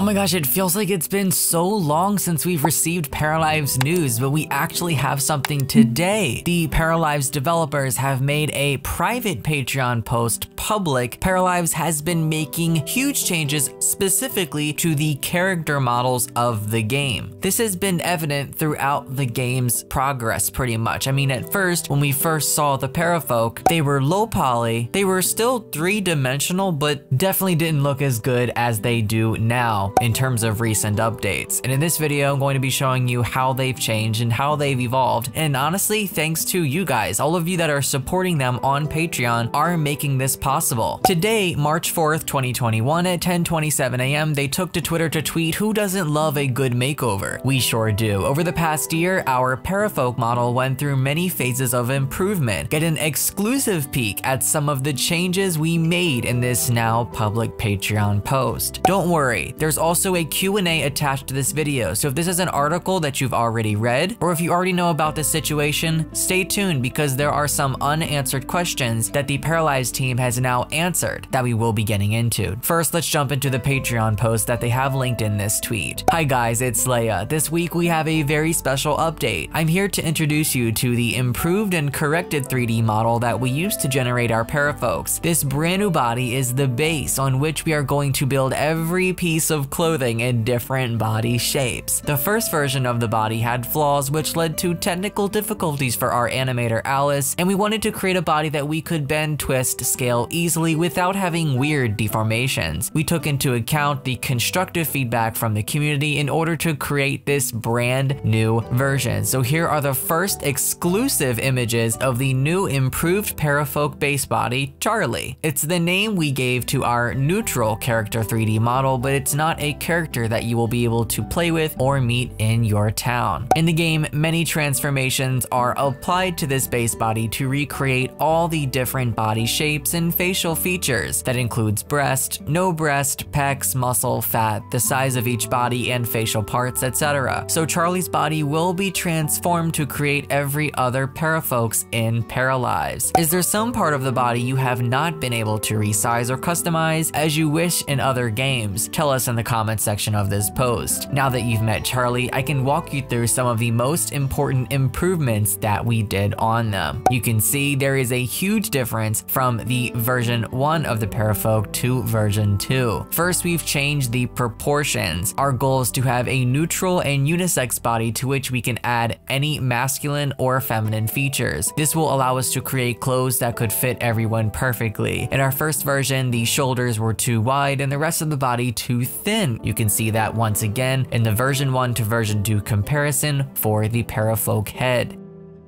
my gosh, it feels like it's been so long since we've received Paralives news, but we actually have something today. The Paralives developers have made a private Patreon post public. Paralives has been making huge changes specifically to the character models of the game. This has been evident throughout the game's progress pretty much. I mean, at first, when we first saw the Parafolk, they were low poly, they were still three-dimensional, but definitely didn't look as good as they do now in terms of recent updates. And in this video, I'm going to be showing you how they've changed and how they've evolved. And honestly, thanks to you guys, all of you that are supporting them on Patreon are making this possible. Today, March 4th, 2021 at 10:27 a.m., they took to Twitter to tweet, "Who doesn't love a good makeover? We sure do. Over the past year, our Parafolk model went through many phases of improvement. Get an exclusive peek at some of the changes we made in this now public Patreon post." Don't worry, there's also a Q&A attached to this video, so if this is an article that you've already read, or if you already know about this situation, stay tuned because there are some unanswered questions that the Paralives team has now answered that we will be getting into. First, let's jump into the Patreon post that they have linked in this tweet. Hi guys, it's Leia. This week we have a very special update. I'm here to introduce you to the improved and corrected 3D model that we used to generate our Parafolks. This brand new body is the base on which we are going to build every piece of clothing in different body shapes. The first version of the body had flaws which led to technical difficulties for our animator Alice, and we wanted to create a body that we could bend, twist, scale easily without having weird deformations. We took into account the constructive feedback from the community in order to create this brand new version. So here are the first exclusive images of the new improved Parafolk base body, Charlie. It's the name we gave to our neutral character 3D model, but it's not a character that you will be able to play with or meet in your town. In the game, many transformations are applied to this base body to recreate all the different body shapes and facial features. That includes breast, no breast, pecs, muscle, fat, the size of each body and facial parts, etc. So Charlie's body will be transformed to create every other Parafolks in Paralives. Is there some part of the body you have not been able to resize or customize as you wish in other games? Tell us in the comment section of this post. Now that you've met Charlie, I can walk you through some of the most important improvements that we did on them. You can see there is a huge difference from the version 1 of the Parafolk to version 2. First, we've changed the proportions. Our goal is to have a neutral and unisex body to which we can add any masculine or feminine features. This will allow us to create clothes that could fit everyone perfectly. In our first version, the shoulders were too wide and the rest of the body too thin. You can see that once again in the version 1 to version 2 comparison for the Parafolk head.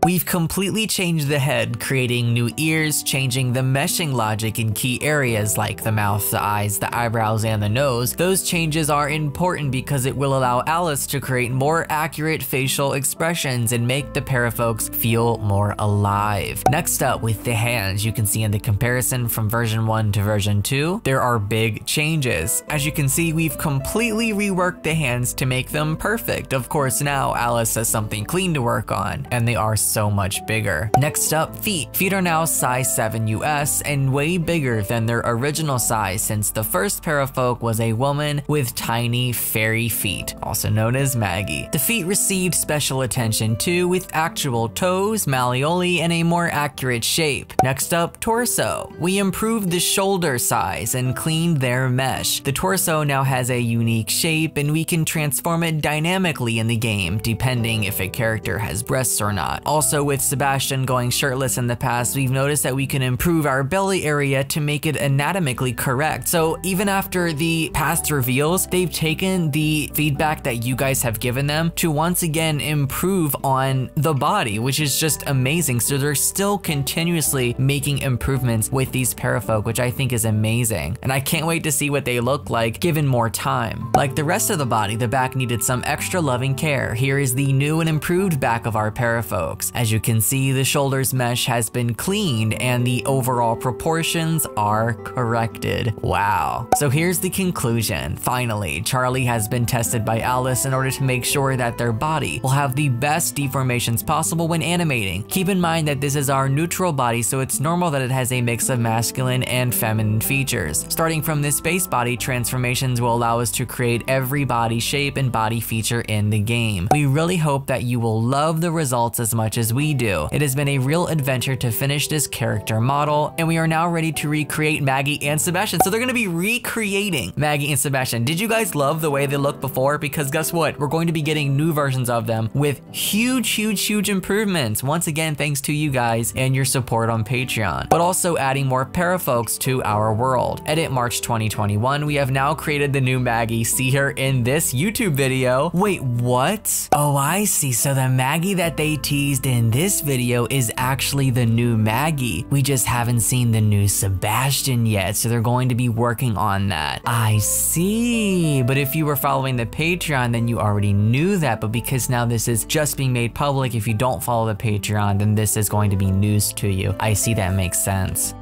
We've completely changed the head, creating new ears, changing the meshing logic in key areas like the mouth, the eyes, the eyebrows, and the nose. Those changes are important because it will allow Alice to create more accurate facial expressions and make the Parafolks feel more alive. Next up, with the hands, you can see in the comparison from version 1 to version 2, there are big changes. As you can see, we've completely reworked the hands to make them perfect. Of course, now Alice has something clean to work on, and they are so much bigger. Next up, feet. Feet are now size 7 US and way bigger than their original size since the first Parafolk was a woman with tiny fairy feet, also known as Maggie. The feet received special attention too, with actual toes, malleoli, and a more accurate shape. Next up, torso. We improved the shoulder size and cleaned their mesh. The torso now has a unique shape and we can transform it dynamically in the game, depending if a character has breasts or not. Also, with Sebastian going shirtless in the past, we've noticed that we can improve our belly area to make it anatomically correct. So even after the past reveals, they've taken the feedback that you guys have given them to once again improve on the body, which is just amazing. So they're still continuously making improvements with these Parafolk, which I think is amazing. And I can't wait to see what they look like given more time. Like the rest of the body, the back needed some extra loving care. Here is the new and improved back of our Parafolks. looks. As you can see, the shoulders mesh has been cleaned and the overall proportions are corrected. Wow. So here's the conclusion. Finally, Charlie has been tested by Alice in order to make sure that their body will have the best deformations possible when animating. Keep in mind that this is our neutral body, so it's normal that it has a mix of masculine and feminine features. Starting from this base body, transformations will allow us to create every body shape and body feature in the game. We really hope that you will love the results as much as we do. It has been a real adventure to finish this character model, and we are now ready to recreate Maggie and Sebastian. So they're gonna be recreating Maggie and Sebastian. Did you guys love the way they looked before? Because guess what? We're going to be getting new versions of them with huge improvements. Once again, thanks to you guys and your support on Patreon, but also adding more parafolks to our world. Edit March 2021, we have now created the new Maggie. See her in this YouTube video. Wait, what? Oh, I see. So the Maggie that they teased in this video is actually the new Maggie. We just haven't seen the new Sebastian yet, so they're going to be working on that. I see. But if you were following the Patreon, then you already knew that, but because now this is just being made public, if you don't follow the Patreon, then this is going to be news to you. I see, that makes sense.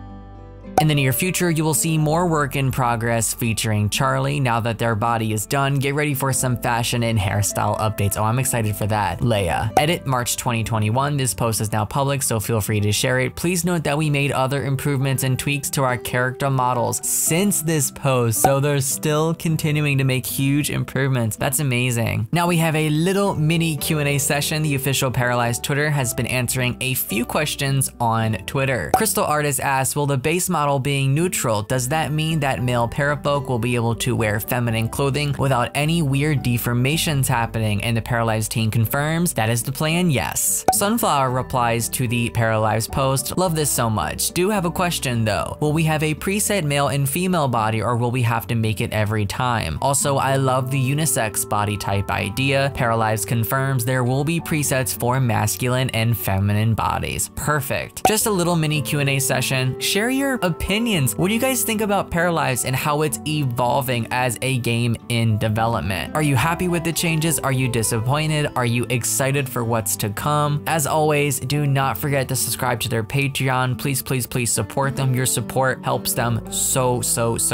In the near future, you will see more work in progress featuring Charlie. Now that their body is done, get ready for some fashion and hairstyle updates. Oh, I'm excited for that. Leia. Edit March 2021. This post is now public, so feel free to share it. Please note that we made other improvements and tweaks to our character models since this post, so they're still continuing to make huge improvements. That's amazing. Now we have a little mini Q&A session. The official Paralives Twitter has been answering a few questions on Twitter. Crystal Artist asks, will the base model being neutral, does that mean that male parafolk will be able to wear feminine clothing without any weird deformations happening? And the Paralives team confirms that is the plan, yes. Sunflower replies to the Paralives post, love this so much. Do have a question though. Will we have a preset male and female body, or will we have to make it every time? Also, I love the unisex body type idea. Paralives confirms there will be presets for masculine and feminine bodies. Perfect. Just a little mini Q&A session. Share your opinions. What do you guys think about Paralives and how it's evolving as a game in development? Are you happy with the changes? Are you disappointed? Are you excited for what's to come? As always, do not forget to subscribe to their Patreon. Please support them. Your support helps them so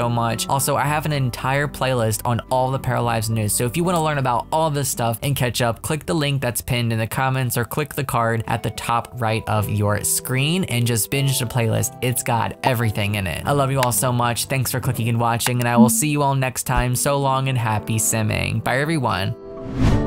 much. Also, I have an entire playlist on all the Paralives news, so if you want to learn about all this stuff and catch up, click the link that's pinned in the comments or click the card at the top right of your screen and just binge the playlist. It's got everything in it. I love you all so much. Thanks for clicking and watching, and I will see you all next time. So long and happy simming. Bye everyone.